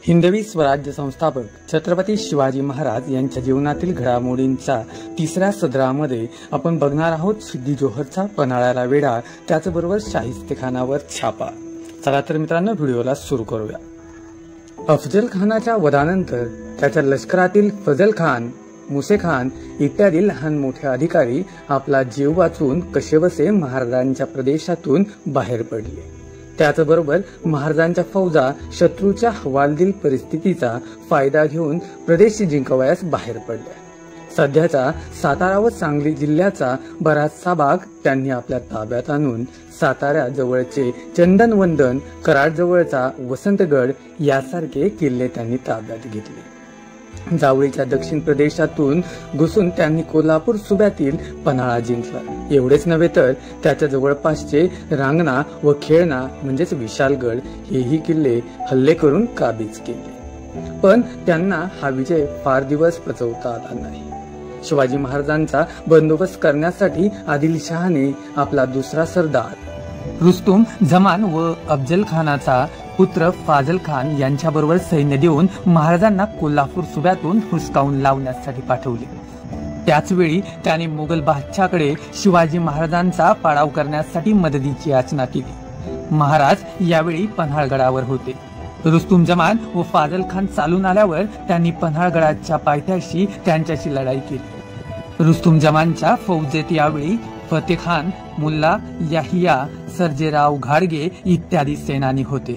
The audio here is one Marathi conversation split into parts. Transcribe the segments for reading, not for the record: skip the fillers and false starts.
हिंदवी स्वराज्य संस्थापक छत्रपती शिवाजी महाराज यांच्या जीवनातील घडामोडींच्या तिसऱ्या सदरामध्ये आपण बघणार आहोत सिद्दी जोहरचा पन्हाळ्याला वेढा, त्याचबरोबर शाहिस्तेखानावर छापा। चला तर मित्रांनो, व्हिडिओला सुरू करूया। अफजल खानाच्या वधानंतर त्याच्या लष्करातील फजल खान, मुसे खान इत्यादी लहान मोठे अधिकारी आपला जीव वाचून कसेबसे महाराजांच्या प्रदेशातून बाहेर पडले। त्याचबरोबर महाराजांच्या फौजा शत्रूच्या हवालदिल परिस्थितीचा फायदा घेऊन प्रदेश जिंकवयास बाहेर पडल्या। सध्याचा सातारा व सांगली जिल्ह्याचा बराचसा भाग त्यांनी आपल्या ताब्यात आणून सातारा जवळचे चंदनवंदन, कराड जवळचा वसंतगड यासारखे किल्ले त्यांनी ताब्यात घेतले। जावळीच्या दक्षिण प्रदेशातून घुसून त्यांनी कोल्हापूर सुब्यातील पन्हाळा जिंकला। एवढेच नव्हे तर त्याच्या जवळपासचे रांगणा व खेळणा म्हणजेच विशालगड हेही किल्ले हल्ले करून काबीज केले। पण त्यांना हा विजय फार दिवस पचवता आला नाही। शिवाजी महाराजांचा बंदोबस्त करण्यासाठी आदिलशहाने आपला दुसरा सरदार रुस्तुम जमान व अफजल खानाचा पुत्र फाजल खान यांच्याबरोबर सैन्य देऊन महाराजांना कोल्हापूर सुब्यातून हुसकावून लावण्यासाठी पाठवले। त्याचवेळी त्याने मुघल बादशाहकडे शिवाजी महाराजांचा पाडाव करण्यासाठी मदतीची याचना केली। महाराज यावेळी पन्हाळगडावर होते। रुस्तुम जमान व फाजल खान चालून आल्यावर त्यांनी पन्हाळगडाच्या पायथ्याशी त्यांच्याशी लढाई केली। रुस्तुम जमानच्या फौजेत यावेळी फतेखान, मुल्ला याहिया, सर्जेराव घाडगे इत्यादी सेनानी होते।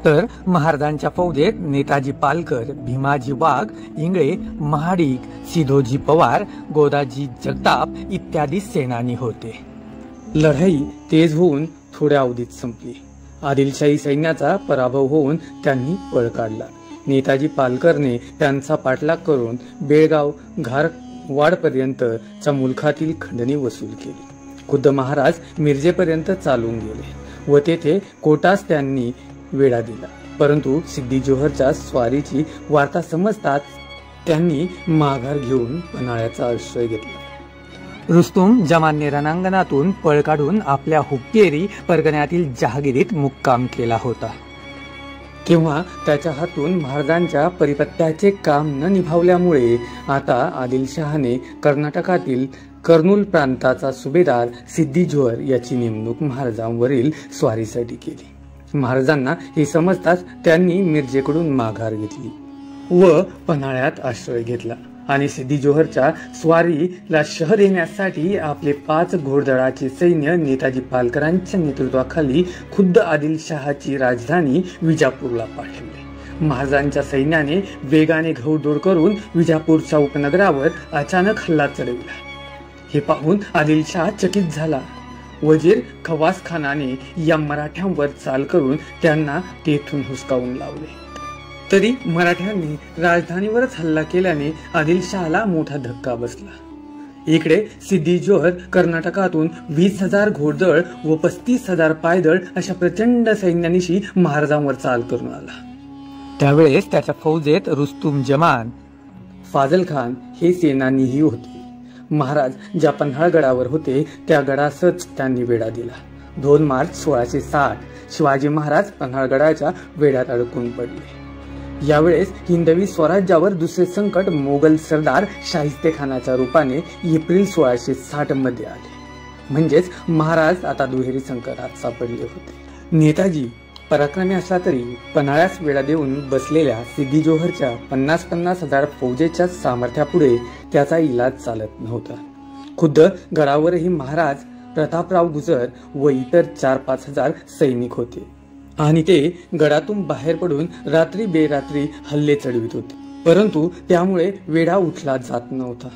तर महाराजांच्या फौजेत नेताजी पालकर, भीमाजी वाघ, इंगळे, महाडिक, सिधोजी पवार, गोदाजी जगताप इत्यादी सेनानी होते। लढाई तेज होऊन थोड्या अवधीत संपली। आदिलशाही सैन्याचा पराभव होऊन त्यांनी पळ काढला। नेताजी पालकरने त्यांचा पाठलाग करून बेळगाव, घारवाडपर्यंतच्या मुलखातील खंडणी वसूल केली। खुद्द महाराज मिरजेपर्यंत चालून गेले व तेथे कोटास त्यांनी वेढा दिला। परंतु सिद्दी जोहरच्या स्वारीची वार्ता समजताच त्यांनी माघार घेऊन पन्हाळ्याचा आश्रय घेतला। रुस्तुम जमानने रणांगणातून पळ काढून आपल्या हुक्केरी परगण्यातील जहागिरीत मुक्काम केला होता। तेव्हा त्याच्या हातून महाराजांच्या परिपत्याचे काम न निभावल्यामुळे आता आदिलशहाने कर्नाटकातील कर्नूल प्रांताचा सुभेदार सिद्दी जोहर याची नेमणूक महाराजांवरील स्वारीसाठी केली। महाराजांना हे समजताच त्यांनी मिरजेकडून माघार घेतली व पन्हाळ्यात आश्रय घेतला आणि सिद्दी जोहरच्या स्वारीला शह देण्यासाठी आपले 5 घोडदळाचे सैन्य नेताजी पालकरांच्या नेतृत्वाखाली खुद्द आदिलशहाची राजधानी विजापूरला पाठवले। महाराजांच्या सैन्याने वेगाने घौडदौड करून विजापूरच्या उपनगरावर अचानक हल्ला चढविला। हे पाहून आदिलशहा चकित झाला। वजीर खवास खानाने या मराठ्यांवर चाल करून त्यांना तेथून हुसकावून लावले। तरी मराठ्यांनी राजधानीवरच हल्ला केल्याने आदिलशहाला मोठा धक्का बसला। इकडे सिद्दी जोहर कर्नाटकातून 20,000 घोडदळ व 35,000 पायदळ अशा प्रचंड सैन्यानिशी महाराजांवर चाल करून आला। त्यावेळेस त्याच्या फौजेत रुस्तुम जमान, फाजल खान हे सेनानीही होते। महाराज ज्या पन्हाळगडावर होते त्या गडासच त्यांनी वेढा दिला। 2 मार्च 1660 शिवाजी महाराज पन्हाळगडाच्या वेढ्यात अडकून पडले। यावेळेस हिंदवी स्वराज्यावर दुसरे संकट मोगल सरदार शाहिस्तेखानाच्या रूपाने एप्रिल 1660 मध्ये आले। म्हणजेच महाराज आता दुहेरी संकटात सापडले होते। नेताजी पराक्रमी असला तरी पन्हाळ्यास वेढा देऊन बसलेल्या सिद्दी जोहरच्या 50,000 फौजेच्या सामर्थ्यापुढे त्याचा इलाज चालत नव्हता। खुद्द गडावरही महाराज, प्रतापराव गुजर व इतर 4-5 सैनिक होते आणि ते गडातून बाहेर पडून रात्री बेरात्री हल्ले चढवित होते। परंतु त्यामुळे वेढा उठला जात नव्हता।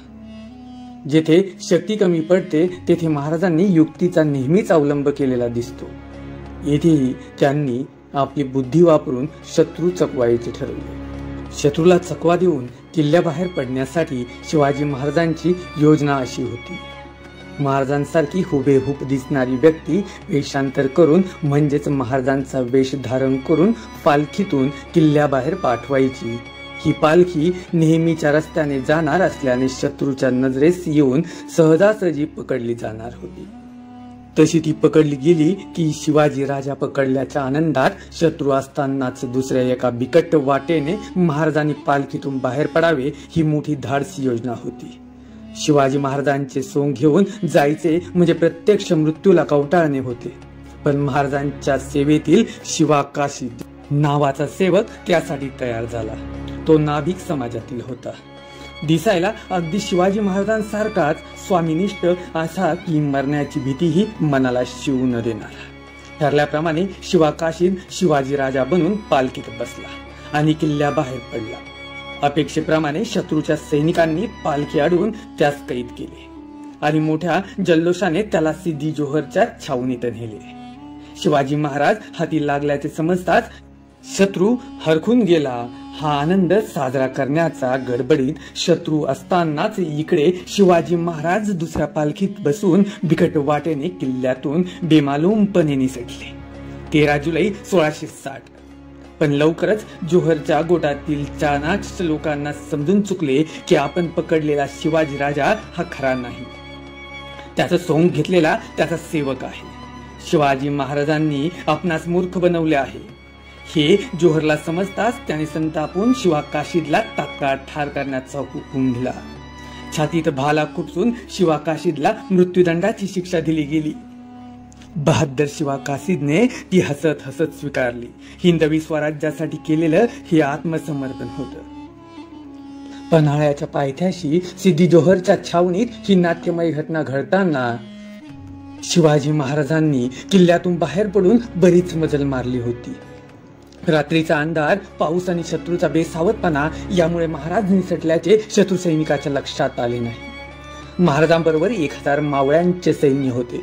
जेथे शक्ती कमी पडते तेथे महाराजांनी युक्तीचा नेहमीच अवलंब केलेला दिसतो। येथेही त्यांनी आपली बुद्धी वापरून शत्रू चकवायचे ठरवले। शत्रूला चकवा देऊन किल्ल्याबाहेर पडण्यासाठी शिवाजी महाराजांची योजना अशी होती। महाराजांसारखी हुबेहूब दिसणारी व्यक्ती वेषांतर करून म्हणजेच महाराजांचा वेश धारण करून पालखीतून किल्ल्याबाहेर पाठवायची। ही पालखी नेहमीच्या रस्त्याने जाणार असल्याने शत्रूच्या नजरेस येऊन सहजासहजी पकडली जाणार होती। तशी ती पकडली गेली की शिवाजी राजा पकडल्याच्या आनंदात शत्रू असतानाच दुसऱ्या एका बिकट वाटेने महाराजांनी पालखीतून बाहेर पडावे ही मोठी धाडसी योजना होती. शिवाजी महाराजांचे सोंग घेऊन जायचे म्हणजे प्रत्यक्ष मृत्यूला कवटाळणे होते. पण महाराजांच्या सेवेतील शिवाकाशीद नावाचा सेवक त्यासाठी तयार झाला. तो नाभिक समाजातील होता. दिसायला अगदी शिवाजी महाराजांसारखाच स्वामीनिष्ठ असा की मरण्याची भीतीही मनाला शिवू न देणारा. ठरल्याप्रमाणे शिवाकाशीद शिवाजी राजा बनून पालखीत बसला आणि किल्ल्याबाहेर पडला. अपेक्षेप्रमाणे शत्रूच्या सैनिकांनी पालखी अडवून त्यास कैद केले आणि मोठ्या जल्लोषाने त्याला सिद्धी जोहरच्या छावणीत नेले. शिवाजी महाराज हाती लागल्याचे समजताच शत्रू हरखून गेला. हा आनंद साजरा करण्याचा गडबडीत शत्रू असतानाच इकडे शिवाजी महाराज दुसऱ्या पालखीत बसून बिकट वाटेने किल्ल्यातून बेमालूमपणे निसटले. 13 जुलै 1660. पण लवकरच जोहरच्या गोटातील चाणाक्ष लोकांना समजून चुकले की आपण पकडलेला शिवाजी राजा हा खरा नाही, त्याचा सोंग घेतलेला त्याचा सेवक आहे. शिवाजी महाराजांनी आपणास मूर्ख बनवले आहे हे जोहरला समजताच त्याने संतापून शिवाकाशीदला तात्काळ ठार करण्याचा हुकूम दिला. छातीत भाला खुपसून शिवाकाशीदला मृत्यूदंडाची शिक्षा दिली गेली. बहादर शिवाकाशीदने ती हसत हसत स्वीकारली. हिंदवी स्वराज्यासाठी केलेलं हे आत्मसमर्पण होतं. पन्हाळ्याच्या पायथ्याशी सिद्धी जोहरच्या छावणीत ही नाट्यमय घटना घडताना शिवाजी महाराजांनी किल्ल्यातून बाहेर पडून बरीच मजल मारली होती. रात्रीचा अंधार, पाऊस आणि शत्रूचा बेसावधपणा यामुळे महाराज निसटल्याचे शत्रू सैनिकाच्या लक्षात आले नाही. महाराजांबरोबर 1000 मावळ्यांचे सैन्य होते.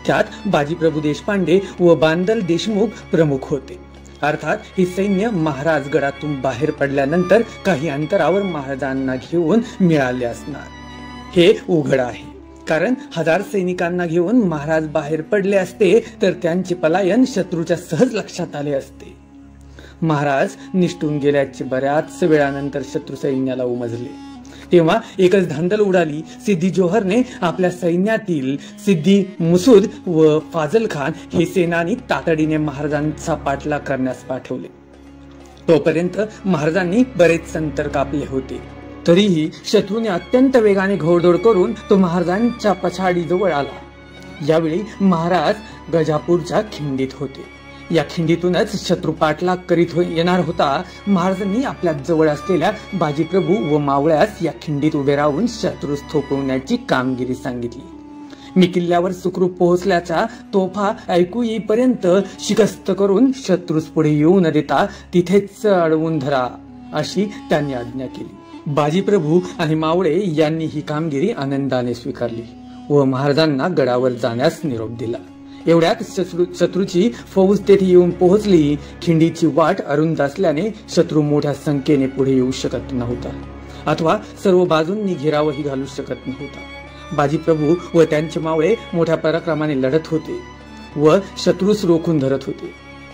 त्यात बाजीप्रभू देशपांडे व बांदल देशमुख प्रमुख होते. अर्थात हे सैन्य महाराज गडातून बाहेर पडल्यानंतर काही अंतरावर महाराजांना घेऊन मिळाले असणार हे उघड आहे. कारण 1000 सैनिकांना घेऊन महाराज बाहेर पडले असते तर त्यांचे पलायन शत्रूच्या सहज लक्षात आले असते. महाराज निष्ठून गेल्याचे बऱ्याच वेळानंतर शत्रू सैन्याला उमजले. तेव्हा एकच धांदल उडाली. सिद्धी जोहरने आपल्या सैन्यातील सिद्धी मुसूद व फाजल खान हे सेनानी तातडीने महाराजांचा पाठलाग करण्यास पाठवले. तोपर्यंत महाराजांनी बरेच संतर कापले होते. तरीही शत्रूने अत्यंत वेगाने घोडदौड करून तो महाराजांच्या पछाडी जवळ आला. यावेळी महाराज गजापूरच्या खिंडीत होते. या खिंडीतूनच शत्रू पाठलाग करीत येणार होता. महाराजांनी आपल्या जवळ असलेल्या बाजीप्रभू व मावळ्यास या खिंडीत उभे राहून शत्रूस थोपवण्याची कामगिरी सांगितली. मी किल्ल्यावर सुखरूप पोहोचल्याचा तोफा ऐकू येईपर्यंत शिकस्त करून शत्रूस पुढे येऊ न देता तिथेच अडवून धरा अशी त्यांनी आज्ञा केली. बाजीप्रभू आणि मावळे यांनी ही कामगिरी आनंदाने स्वीकारली व महाराजांना गडावर जाण्यास निरोप दिला. एवढ्यात शत्रूची फौज तेथे येऊन पोहोचली. खिंडीची वाट अरुंद असल्याने शत्रू मोठ्या संख्येने पुढे येऊ शकत नव्हता अथवा सर्व बाजूंनी घेरावही घालू शकत नव्हता. बाजीप्रभू व त्यांचे मावळे मोठ्या पराक्रमाने लढत होते व शत्रूस रोखून धरत होते.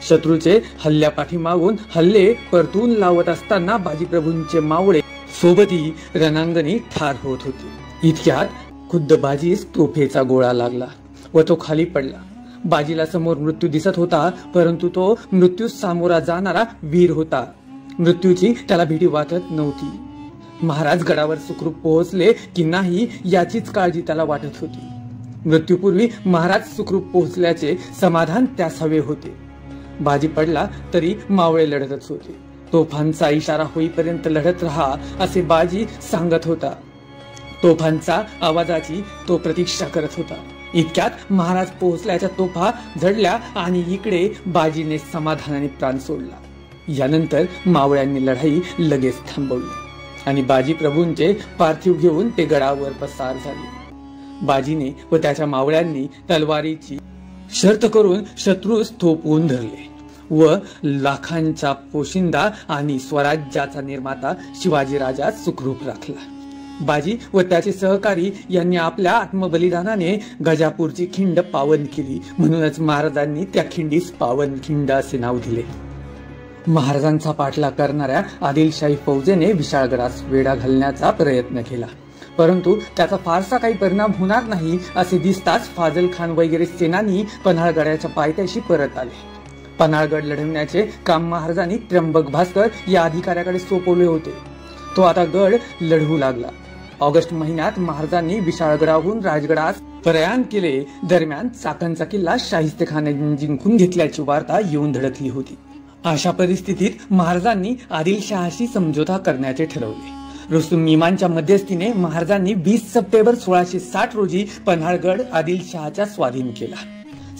शत्रूचे हल्ल्यापाठीमागून हल्ले परतून लावत असताना बाजीप्रभूंचे मावळे सोबती रणांगणी ठार होत होते. इतक्यात खुद्द बाजीस तोफेचा गोळा लागला व तो खाली पडला. बाजीला समोर मृत्यू दिसत होता, परंतु तो मृत्यूस सामोरा जाणारा वीर होता. मृत्यूची त्याला भीती वाटत नव्हती. महाराज गडावर सुखरूप पोहोचले की नाही याचीच काळजी त्याला वाटत होती. मृत्यूपूर्वी महाराज सुखरूप पोहोचल्याचे समाधान त्यास हवे होते. बाजी पडला तरी मावळे लढतच होते. तोफांचा इशारा होईपर्यंत लढत राहा असे बाजी सांगत होता. तोफांचा आवाजाची तो प्रतीक्षा करत होता. इतक्यात महाराज पोहोचल्याच्या तोफा झडल्या आणि इकडे बाजीने समाधानाने प्राण सोडला. यानंतर मावळ्यांनी लढाई लगेच थांबवली आणि बाजी प्रभूंचे पार्थिव घेऊन ते गडावर पसार झाले. बाजीने व त्याच्या मावळ्यांनी तलवारीची शर्त करून शत्रूस थोपवून धरले व लाखांचा पोशिंदा आणि स्वराज्याचा निर्माता शिवाजी राजा सुखरूप राखला. बाजी व त्याचे सहकारी यांनी आपल्या आत्मबलिदानाने गजापूरची खिंड पावन केली. म्हणूनच महाराजांनी त्या खिंडीस पावन खिंड असे नाव दिले. महाराजांचा पाठलाग करणाऱ्या आदिलशाही फौजेने विशाळगडास वेढा घालण्याचा प्रयत्न केला, परंतु त्याचा फारसा काही परिणाम होणार नाही असे दिसताच फाजल खान वगैरे सेनानी पन्हाळगडाच्या पायथ्याशी परत आले. पन्हाळगड लढवण्याचे काम महाराजांनी त्र्यंबक भास्कर या अधिकाऱ्याकडे सोपवले होते. तो आता गड लढवू लागला. ऑगस्ट महिन्यात महाराजांनी विशाळगडाहून राजगडास प्रयाण केले. दरम्यान चाकणचा किल्ला शाहिस्तेखानाने जिंकून घेतल्याची वार्ता येऊन धडकली होती. अशा परिस्थितीत महाराजांनी आदिलशहाशी समझोता करण्याचे ठरवले. रुस्तुम मिमांच्या मध्यस्थीने महाराजांनी 20 सप्टेंबर 1660 रोजी पन्हाळगड आदिलशहाच्या स्वाधीन केला.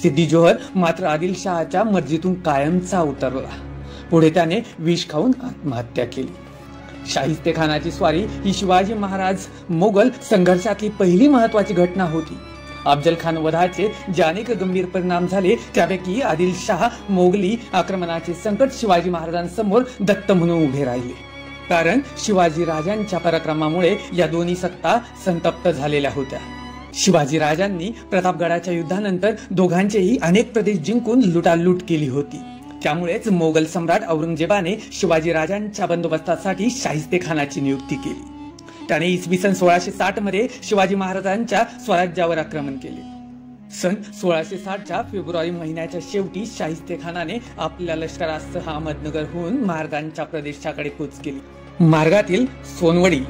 सिद्दी जोहर मात्र आदिलशहाच्या मर्जीतून कायमचा उतरला. पुढे त्याने विष खाऊन आत्महत्या केली. शाहिस्तेखानाची स्वारी ही शिवाजी महाराज मोगल संघर्षातली पहिली महत्वाची घटना होती. अफजल खान वधाचे जे अनेक गंभीर परिणाम झाले त्यापैकी आदिलशाह मोगली आक्रमणाचे संकट शिवाजी महाराजांसमोर दत्त म्हणून उभे राहिले. कारण शिवाजी राजांच्या पराक्रमामुळे या दोन्ही सत्ता संतप्त झालेल्या होत्या. शिवाजी राजांनी प्रतापगडाच्या युद्धानंतर दोघांचेही अनेक प्रदेश जिंकून लुटालूट केली होती. त्यामुळेच मोगल सम्राट औरंगजेबाने शिवाजी राजांच्या बंदोबस्तासाठी शाहिस्तेखानाची नियुक्ती केली. त्याने इसवी सन 1660 मध्ये शिवाजी महाराजांच्या स्वराज्यावर आक्रमण केले. सन 1660च्या फेब्रुवारी महिन्याच्या शेवटी शाहिस्तेखानाने आपल्या लष्करासह अहमदनगरहून महाराजांच्या प्रदेशाकडे कूच केली. मार्गातील सोनवडी,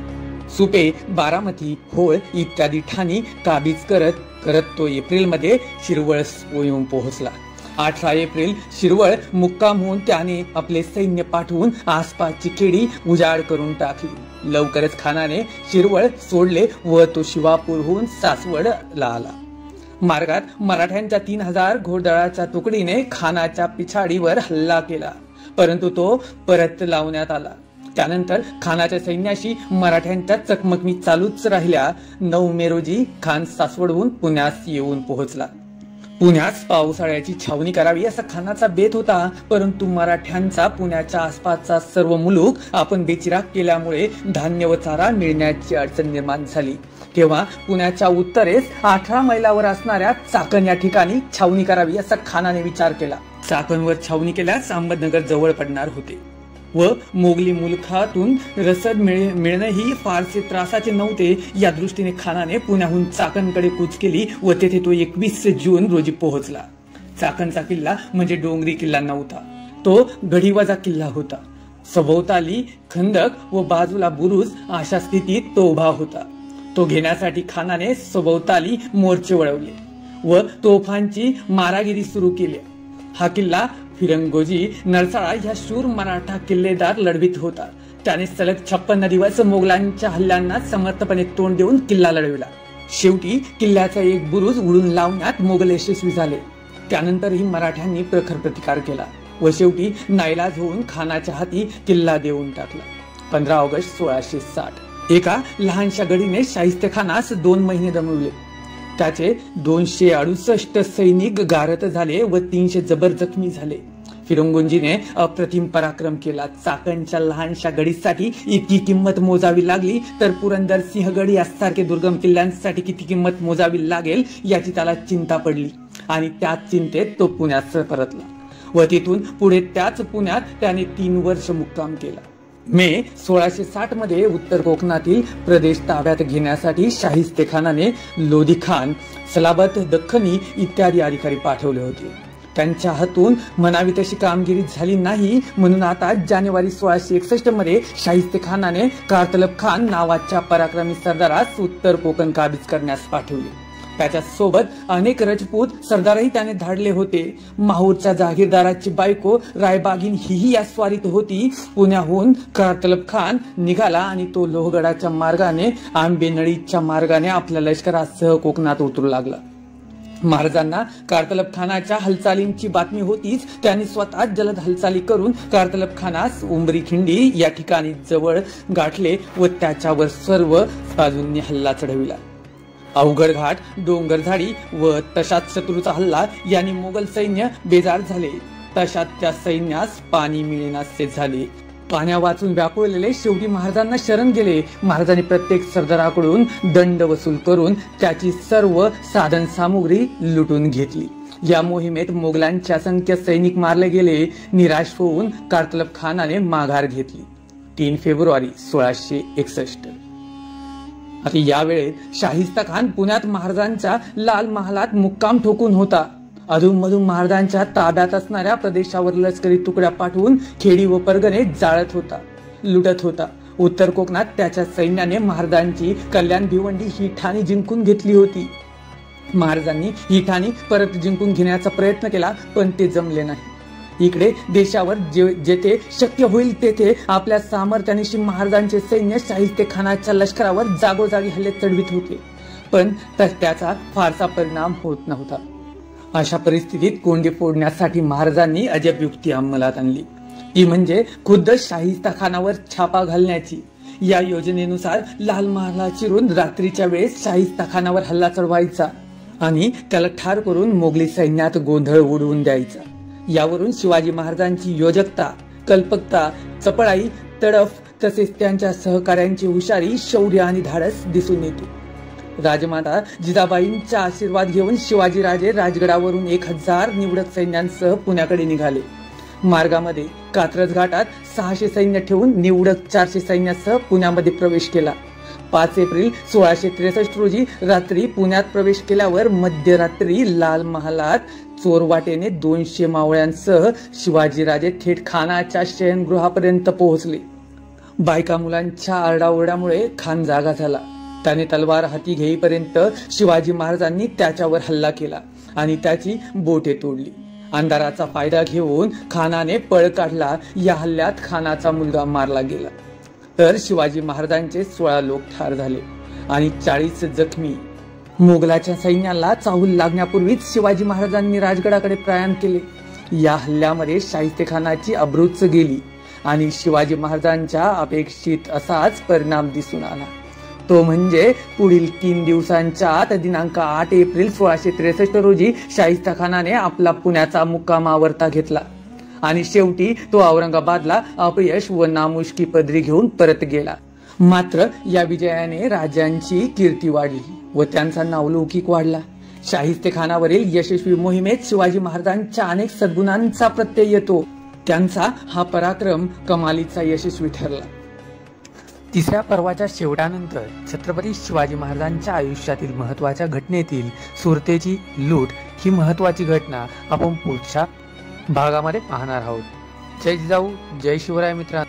सुपे, बारामती, होळ इत्यादी ठाणी काबीज करत करत तो एप्रिलमध्ये शिरवळ येऊन पोहोचला. 18 एप्रिल शिरवळ मुक्काम होऊन त्याने आपले सैन्य पाठवून आसपासची खेडी उजाड करून टाकली. लवकरच खानाने शिरवळ सोडले व तो शिवापूरहून सासवडला आला. मार्गात मराठ्यांच्या 3000 घोडदळाच्या तुकडीने खानाच्या पिछाडीवर हल्ला केला, परंतु तो परत लावण्यात आला. त्यानंतर खानाच्या सैन्याशी मराठ्यांच्या चकमकी चालूच राहिल्या. 9 मे रोजी खान सासवडहून पुण्यास येऊन पोहोचला. पुण्यात पावसाळ्याची छावणी करावी असा खानाचा बेत होता, परंतु मराठ्यांचा पुण्याच्या आसपासचा सर्व मुलूक आपण बेचिराग केल्यामुळे धान्य व चारा मिळण्याची अडचण निर्माण झाली. तेव्हा पुण्याच्या उत्तरेस 18 मैलावर असणाऱ्या चाकण या ठिकाणी छावणी करावी असा खानाने विचार केला. चाकणवर छावणी केल्यास अहमदनगर जवळ पडणार होते व मोगली मुलखातून रसद मिळणंही फारसे त्रासाचे नव्हते. या दृष्टीने खानाने पुण्याहून चाकणकडे कूच केली व तेथे तो 21 जून रोजी पोहोचला. चाकणचा किल्ला म्हणजे डोंगरी किल्ला नव्हता, तो गढीवजा किल्ला होता. सभोवताली खंदक व बाजूला बुरुज अशा स्थितीत तो उभा होता. तो घेण्यासाठी खानाने सभोवताली मोर्चे वळवले व तोफांची मारागिरी सुरू केली. हा किल्ला फिरंगोजी नरसाळा ह्या शूर मराठा किल्लेदार लढवित होता. त्याने सलग 56 दिवस मोगलांच्या हल्ल्यांना समर्थपणे तोंड देऊन किल्ला लढविला. शेवटी किल्ल्याचा एक बुरुज उडून लावण्यात मोगल यशस्वी झाले. त्यानंतरही मराठ्यांनी प्रखर प्रतिकार केला व शेवटी नाईलाज होऊन खानाच्या हाती किल्ला देऊन टाकला. 15 ऑगस्ट 1660 एका लहानशा गडीने शाहिस्तेखानास 2 महिने दमवले. त्याचे 268 सैनिक गारत झाले व 300 जबर जखमी झाले. फिरंगोजीने अप्रतिम पराक्रम केला. चाकणच्या लहानशा गडीसाठी इतकी किंमत मोजावी लागली तर पुरंदर सिंहगड यासारखे दुर्गम किल्ल्यांसाठी किती किंमत मोजावी लागेल याची त्याला चिंता पडली आणि त्याच चिंतेत तो पुण्यात परतला व तिथून पुढे त्याच पुण्यात त्याने 3 वर्ष मुक्काम केला. मे 1660 मध्ये उत्तर कोकणातील प्रदेश ताब्यात घेण्यासाठी शाहिस्तेखानाने लोधी खान, सलाबत दख्खनी इत्यादी अधिकारी पाठवले होते. त्यांच्या हातून म्हणावी तशी कामगिरी झाली नाही, म्हणून आता जानेवारी 1661 मध्ये शाहिस्तेखानाने कारतलब खान नावाच्या पराक्रमी सरदारास उत्तर कोकण काबीज करण्यास पाठवले. त्याच्या सोबत अनेक राजपूत सरदारही त्याने धाडले होते. माहूरच्या जागीरदाराची बायको रायबागीन ही या स्वारीत होती. पुण्याहून कारतलब खान निघाला आणि तो लोहगडाच्या मार्गाने आंबेनळीच्या मार्गाने आपल्या लष्करासह कोकणात उतरू लागला. महाराजांना कारतलब खानाच्या हालचालींची बातमी होतीच. त्यांनी स्वतः जलद हालचाली करून कारतलब खानास उंबरी खिंडी या ठिकाणी जवळ गाठले व त्याच्यावर सर्व बाजूंनी हल्ला चढविला. अवघड घाट, डोंगर झाडी व तशात शत्रूचा हल्ला यांनी मोगल सैन्य बेजार झाले. तशात त्या सैन्यास पाणी मिळेनासे झाले. पाण्या वाचून व्याकुळलेले शेवटी महाराजांना शरण गेले. महाराजांनी प्रत्येक सरदाराकडून दंड वसूल करून त्याची सर्व साधन सामुग्री लुटून घेतली. या मोहिमेत मोगलांचे असंख्य सैनिक मारले गेले. निराश होऊन कारतलब खानाने माघार घेतली. 3 फेब्रुवारी 1661 आता यावेळेत शाहिस्ता खान पुण्यात महाराजांच्या लाल महालात मुक्काम ठोकून होता. अधूनमधून महाराजांच्या ताब्यात असणाऱ्या प्रदेशावर लष्करी तुकड्या पाठवून खेडी व परगणे जाळत होता, लुटत होता. उत्तर कोकणात त्याच्या सैन्याने महाराजांची कल्याण भिवंडी ही ठाणी जिंकून घेतली होती. महाराजांनी ही ठाणी परत जिंकून घेण्याचा प्रयत्न केला, पण ते जमले नाही. इकडे देशावर जेथे शक्य होईल तेथे आपल्या सामर्थ्यानिशी महाराजांचे सैन्य शाहिस्ते खानाच्या लष्करावर जागोजागी हल्ले चढवित होते, पण त्याचा फारसा परिणाम होत नव्हता. अशा परिस्थितीत कोंडी फोडण्यासाठी महाराजांनी अजब युक्ती अंमलात आणली. ती म्हणजे खुद्द शाहिस्ता खानावर छापा घालण्याची. या योजनेनुसार लाल महाल चिरून रात्रीच्या वेळेस शाहिस्ता खानावर हल्ला चढवायचा आणि त्याला ठार करून मोगली सैन्यात गोंधळ उडवून द्यायचा. यावरून शिवाजी महाराजांची योजकता, कल्पकता, चपळाई, तडफ तसेच त्यांच्या सहकाऱ्यांची हुशारी, शौर्य आणि धाडस दिसून येते. राजमाता जिजाबाईंचा आशीर्वाद घेऊन शिवाजीराजे राजगडावरून 1000 निवडक सैन्यांसह पुण्याकडे निघाले. मार्गामध्ये कात्रज घाटात 600 सैन्य ठेवून निवडक 400 सैन्यासह पुण्यामध्ये प्रवेश केला. 5 एप्रिल 1663 रोजी रात्री पुण्यात प्रवेश केल्यावर मध्यरात्री लाल महालात चोरवाटेने 200 मावळ्यांसह शिवाजीराजे थेट खानाच्या शयनगृहापर्यंत पोहोचले. बायका मुलांच्या आरडाओरडामुळे खान जागा झाला. त्याने तलवार हाती घेईपर्यंत शिवाजी महाराजांनी त्याच्यावर हल्ला केला आणि त्याची बोटे तोडली. अंधाराचा फायदा घेऊन खानाने पळ काढला. या हल्ल्यात खानाचा मुलगा मारला गेला, तर शिवाजी महाराजांचे 16 लोक ठार झाले आणि 40 जखमी. मोगलाच्या सैन्याला चाहूल लागण्यापूर्वीच शिवाजी महाराजांनी राजगडाकडे प्रयाण केले. या हल्ल्यामध्ये शाहिस्ते खानाची अब्रूच गेली आणि शिवाजी महाराजांच्या अपेक्षित असाच परिणाम दिसून आला. तो म्हणजे पुढील 3 दिवसांच्या आत दिनांक 8 एप्रिल 1663 रोजी शाहिस्ता खानाने आपला पुण्याचा मुक्काम आवरता घेतला आणि शेवटी तो औरंगाबादला अपयश व नामुष्की पदरी घेऊन परत गेला. मात्र या विजयाने राजांची कीर्ती वाढली व त्यांचा नावलौकिक वाढला. शाहिस्ते खानावरील यशस्वी मोहिमेत शिवाजी महाराजांच्या अनेक सद्गुणांचा प्रत्यय येतो. त्यांचा हा पराक्रम कमालीचा यशस्वी ठरला. तिसऱ्या पर्वाच्या शेवटानंतर छत्रपती शिवाजी महाराजांच्या आयुष्यातील महत्त्वाच्या घटनेतील सुरतेची लूट ही महत्त्वाची घटना आपण पुढच्या भागामध्ये पाहणार आहोत. जय जिजाऊ, जय शिवराय मित्रांनो.